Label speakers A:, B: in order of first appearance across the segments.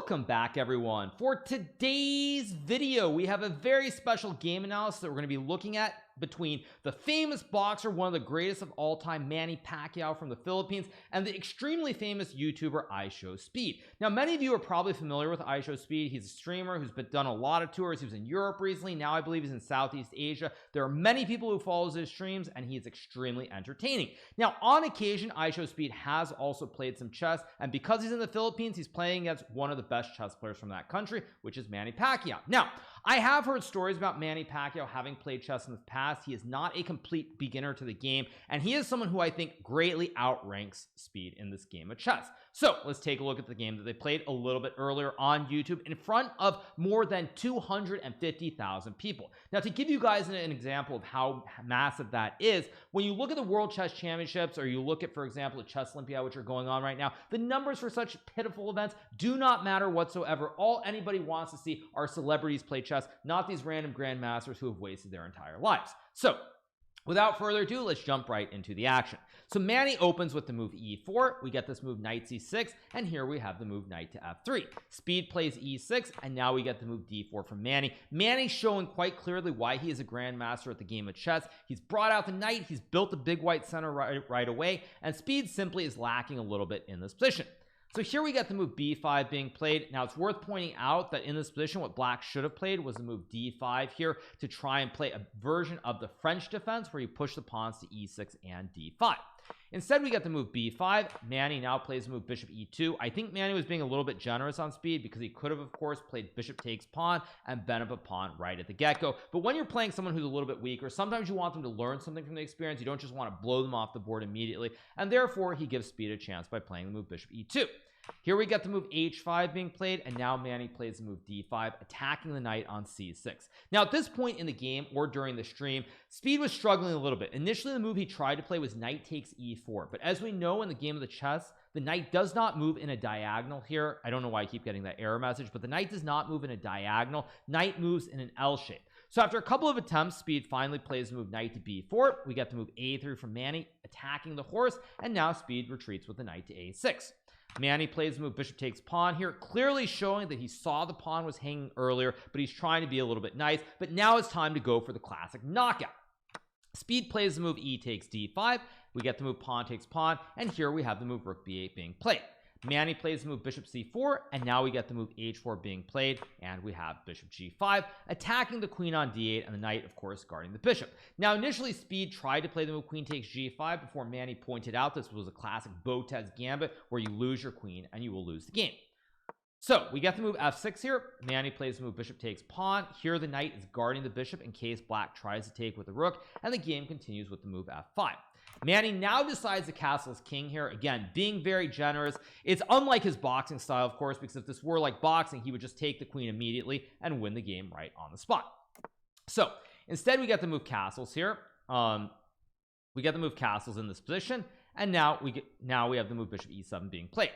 A: Welcome back, everyone. For today's video, we have a very special game analysis that we're going to be looking at between the famous boxer, one of the greatest of all time, Manny Pacquiao from the Philippines, and the extremely famous YouTuber ISHOWSPEED. Now, many of you are probably familiar with ISHOWSPEED. He's a streamer who's done a lot of tours. He was in Europe recently. Now I believe he's in Southeast Asia. There are many people who follow his streams, and he is extremely entertaining. Now, on occasion, ISHOWSPEED has also played some chess, and because he's in the Philippines, he's playing against one of the best chess players from that country, which is Manny Pacquiao. Now, I have heard stories about Manny Pacquiao having played chess in the past. He is not a complete beginner to the game, and he is someone who I think greatly outranks Speed in this game of chess. So let's take a look at the game that they played a little bit earlier on YouTube in front of more than 250,000 people. Now, to give you guys an example of how massive that is, when you look at the World Chess Championships, or you look at, for example, the Chess Olympia, which are going on right now, the numbers for such pitiful events do not matter whatsoever. All anybody wants to see are celebrities play chess, not these random grandmasters who have wasted their entire lives. So without further ado, let's jump right into the action. So Manny opens with the move e4. We get this move knight c6, and here we have the move knight to f3. Speed plays e6, and now we get the move d4 from Manny. Manny's showing quite clearly why he is a grandmaster at the game of chess. He's brought out the knight, he's built the big white center right away, and Speed simply is lacking a little bit in this position. So here we get the move b5 being played. Now, it's worth pointing out that in this position, what black should have played was the move d5 here to try and play a version of the French defense where you push the pawns to e6 and d5. Instead, we get the move b5. Manny now plays the move bishop e2. I think Manny was being a little bit generous on Speed because he could have, of course, played bishop takes pawn and bent up a pawn right at the get-go. But when you're playing someone who's a little bit weaker, sometimes you want them to learn something from the experience. You don't just want to blow them off the board immediately. And therefore, he gives Speed a chance by playing the move bishop e2. Here we get the move h5 being played, and now Manny plays the move d5, attacking the knight on c6. Now, at this point in the game or during the stream, Speed was struggling a little bit. Initially, the move he tried to play was knight takes e4, but as we know in the game of the chess, the knight does not move in a diagonal here. I don't know why I keep getting that error message, but the knight does not move in a diagonal. Knight moves in an L shape. So after a couple of attempts, Speed finally plays the move knight to b4. We get the move a3 from Manny, attacking the horse, and now Speed retreats with the knight to a6. Manny plays the move bishop takes pawn here, clearly showing that he saw the pawn was hanging earlier, but he's trying to be a little bit nice. But now it's time to go for the classic knockout. Speed plays the move e takes d5. We get the move pawn takes pawn, and here we have the move rook b8 being played. Manny plays the move bishop c4, and now we get the move h4 being played, and we have bishop g5, attacking the queen on d8, and the knight, of course, guarding the bishop. Now, initially, Speed tried to play the move queen takes g5 before Manny pointed out this was a classic Botez gambit where you lose your queen and you will lose the game. So we get the move f6 here. Manny plays the move bishop takes pawn. Here the knight is guarding the bishop in case black tries to take with the rook, and the game continues with the move f5. Manny now decides to castle his king here, again being very generous. It's unlike his boxing style, of course, because if this were like boxing, he would just take the queen immediately and win the game right on the spot. So instead, we get the move castles here. We get the move castles in this position, and now we have the move bishop e7 being played.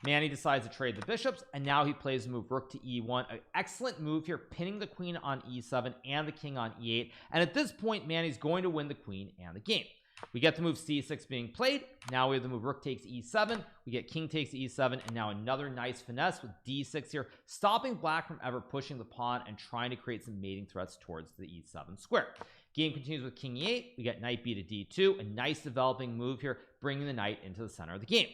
A: Manny decides to trade the bishops, and now he plays the move rook to e1. An excellent move here, pinning the queen on e7 and the king on e8. And at this point, Manny's going to win the queen and the game. We get the move c6 being played. Now we have the move rook takes e7. We get king takes e7, and now another nice finesse with d6 here, stopping black from ever pushing the pawn and trying to create some mating threats towards the e7 square. Game continues with king e8. We get knight b to d2, a nice developing move here, bringing the knight into the center of the game.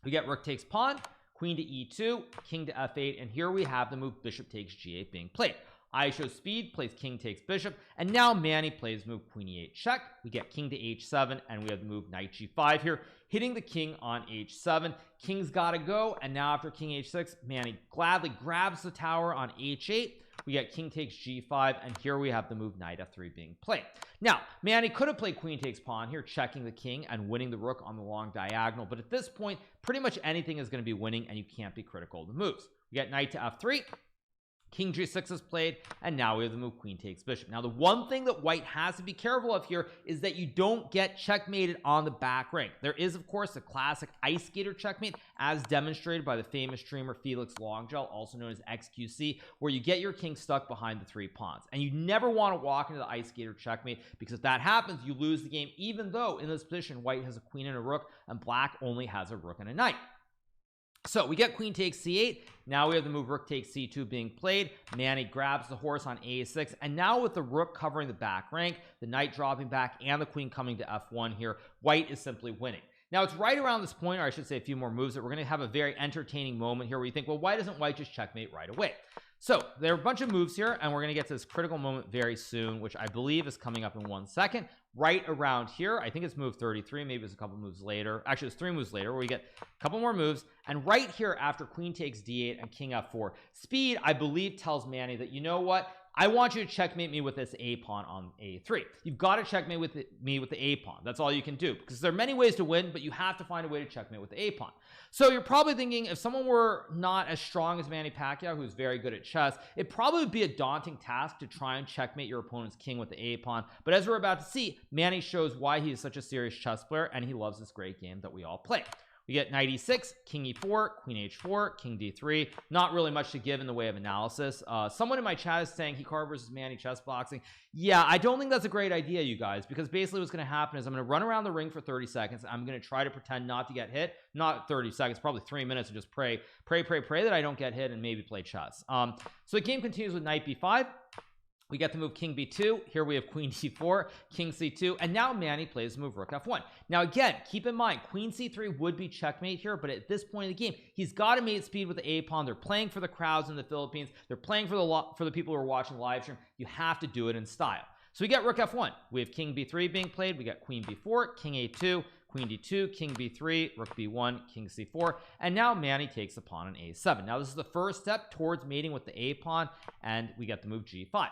A: We get rook takes pawn, queen to e2, king to f8, and here we have the move bishop takes g8 being played. ISHOWSPEED plays king takes bishop, and now Manny plays move queen e8 check. We get king to h7, and we have the move knight g5 here, hitting the king on h7. King's got to go, and now after king h6, Manny gladly grabs the tower on h8. We get king takes g5, and here we have the move knight f3 being played. Now, Manny could have played queen takes pawn here, checking the king and winning the rook on the long diagonal, but at this point, pretty much anything is going to be winning, and you can't be critical of the moves. We get knight to f3. King g6 is played, and now we have the move queen takes bishop. Now, the one thing that white has to be careful of here is that you don't get checkmated on the back rank. There is, of course, a classic ice skater checkmate, as demonstrated by the famous streamer Felix Longgel, also known as XQC, where you get your king stuck behind the 3 pawns. And you never want to walk into the ice skater checkmate, because if that happens, you lose the game, even though in this position, white has a queen and a rook, and black only has a rook and a knight. So we get queen takes c8. Now we have the move rook takes c2 being played. Manny grabs the horse on a6, and now with the rook covering the back rank, the knight dropping back, and the queen coming to f1 here, white is simply winning. Now it's right around this point, or I should say a few more moves, that we're going to have a very entertaining moment here where you think, well, why doesn't white just checkmate right away? So there are a bunch of moves here, and we're going to get to this critical moment very soon, which I believe is coming up in 1 second. Right around here, I think it's move 33, maybe it's a couple moves later. Actually, it's 3 moves later where we get a couple more moves. And right here after queen takes d8 and king f4, speed, I believe, tells Manny that, you know what, I want you to checkmate me with this a pawn on a3. You've got to checkmate with me with the a pawn. That's all you can do, because there are many ways to win, but you have to find a way to checkmate with the a pawn. So you're probably thinking, if someone were not as strong as Manny Pacquiao, who's very good at chess, it probably would be a daunting task to try and checkmate your opponent's king with the a pawn. But as we're about to see, Manny shows why he is such a serious chess player, and he loves this great game that we all play. We get knight e6, king e4, queen h4, king d3. Not really much to give in the way of analysis. Someone in my chat is saying Hikaru versus Manny chess boxing. Yeah, I don't think that's a great idea, you guys, because basically what's going to happen is I'm going to run around the ring for 30 seconds. I'm going to try to pretend not to get hit. Not 30 seconds, probably 3 minutes, and just pray that I don't get hit and maybe play chess. So the game continues with knight b5. We get the move king b2. Here we have queen c4, king c2, and now Manny plays the move rook f1. Now again, keep in mind, queen c3 would be checkmate here, but at this point in the game, he's got to mate speed with the a pawn. They're playing for the crowds in the Philippines. They're playing for the people who are watching the live stream. You have to do it in style. So we get rook f1. We have king b3 being played. We got queen b4, king a2, queen d2, king b3, rook b1, king c4, and now Manny takes the pawn on a7. Now this is the first step towards mating with the a pawn, and we get the move g5.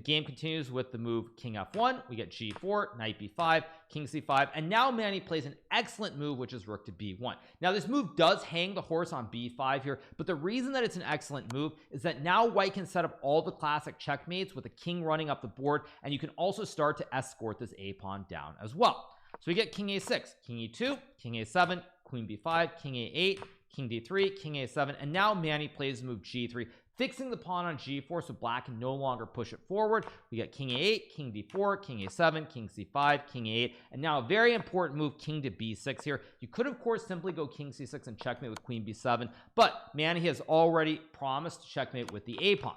A: Game continues with the move king f1. We get g4, knight b5, king c5, and now Manny plays an excellent move, which is rook to b1. Now this move does hang the horse on b5 here, but the reason that it's an excellent move is that now white can set up all the classic checkmates with the king running up the board, and you can also start to escort this a pawn down as well. So we get king a6, king e2, king a7, queen b5, king a8, king d3, king a7, and now Manny plays the move g3, fixing the pawn on g4 so black can no longer push it forward. We get king a8, king d4, king a7, king c5, king a8, and now a very important move, king to b6 here. You could, of course, simply go king c6 and checkmate with queen b7, but Manny has already promised to checkmate with the a pawn.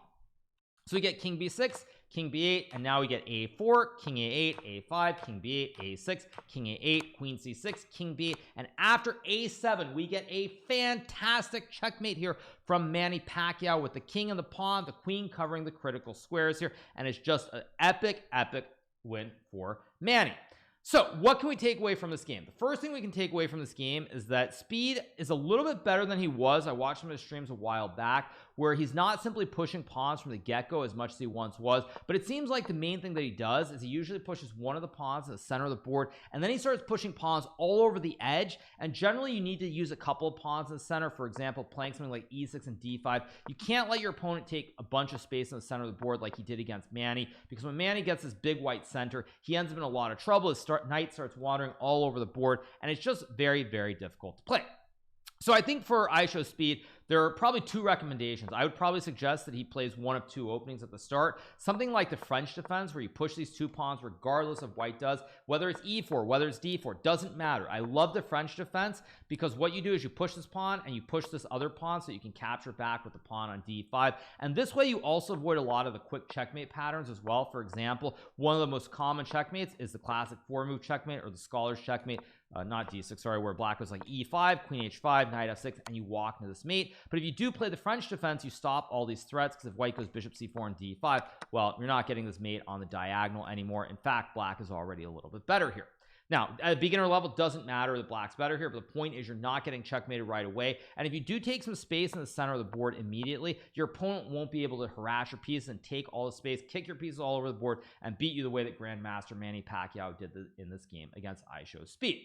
A: So we get king b6, king b8, and now we get a4, king a8, a5, king b8, a6, king a8, queen c6, king b8, and after a7 we get a fantastic checkmate here from Manny Pacquiao with the king and the pawn, the queen covering the critical squares here, and it's just an epic win for Manny. So what can we take away from this game? The first thing we can take away from this game is that speed is a little bit better than he was. I watched some of his streams a while back where he's not simply pushing pawns from the get-go as much as he once was, but it seems like the main thing that he does is he usually pushes one of the pawns to the center of the board, and then he starts pushing pawns all over the edge, and generally you need to use a couple of pawns in the center. For example, playing something like e6 and d5. You can't let your opponent take a bunch of space in the center of the board like he did against Manny, because when Manny gets this big white center, he ends up in a lot of trouble. His knight starts wandering all over the board, and it's just very difficult to play. So I think for ISHOWSPEED, there are probably 2 recommendations. I would probably suggest that he plays one of 2 openings at the start. Something like the French defense, where you push these 2 pawns regardless of white does. Whether it's e4, whether it's d4, doesn't matter. I love the French defense because what you do is you push this pawn and you push this other pawn so you can capture back with the pawn on d5. And this way you also avoid a lot of the quick checkmate patterns as well. For example, one of the most common checkmates is the classic 4-move checkmate, or the scholar's checkmate. Not d6, sorry, where black was like e5, queen h5, knight f6, and you walk into this mate. But if you do play the French defense, you stop all these threats, because if white goes bishop c4 and d5, well, you're not getting this mate on the diagonal anymore. In fact, black is already a little bit better here. Now, at a beginner level, it doesn't matter that black's better here, but the point is you're not getting checkmated right away. And if you do take some space in the center of the board immediately, your opponent won't be able to harass your pieces and take all the space, kick your pieces all over the board, and beat you the way that Grandmaster Manny Pacquiao did in this game against ISHOWSPEED.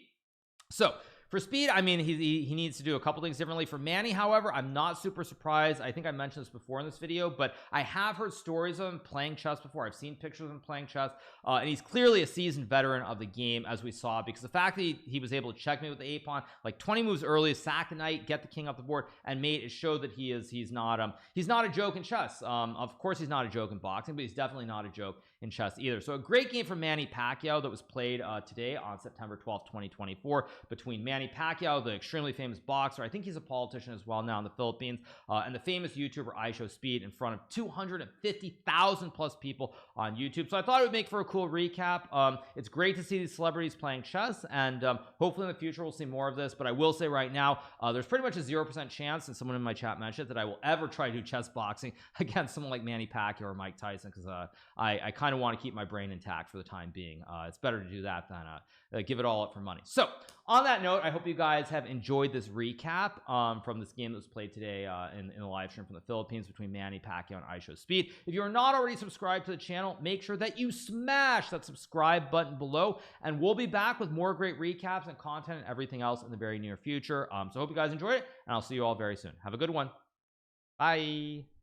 A: So for speed, I mean, he needs to do a couple things differently. For Manny, however, I'm not super surprised. I think I mentioned this before in this video, but I have heard stories of him playing chess before. I've seen pictures of him playing chess, and he's clearly a seasoned veteran of the game, as we saw, because the fact that he was able to checkmate with the a pawn like 20 moves early, sack the knight, get the king up the board, and mate, it showed that he's not a joke in chess. Of course, he's not a joke in boxing, but he's definitely not a joke in chess either. So a great game for Manny Pacquiao that was played today on September 12th, 2024 between Manny Pacquiao, the extremely famous boxer, I think he's a politician as well now in the Philippines, and the famous YouTuber ISHOWSPEED in front of 250,000 plus people on YouTube. So I thought it would make for a cool recap. It's great to see these celebrities playing chess, and hopefully in the future we'll see more of this. But I will say right now, there's pretty much a 0% chance, and someone in my chat mentioned that I will ever try to do chess boxing against someone like Manny Pacquiao or Mike Tyson, because I kind of want to keep my brain intact for the time being. It's better to do that than give it all up for money. So on that note, I hope you guys have enjoyed this recap from this game that was played today in the live stream from the Philippines between Manny Pacquiao and ISHOWSPEED. If you're not already subscribed to the channel, make sure that you smash that subscribe button below, and we'll be back with more great recaps and content and everything else in the very near future. So I hope you guys enjoyed it, and I'll see you all very soon. Have a good one. Bye.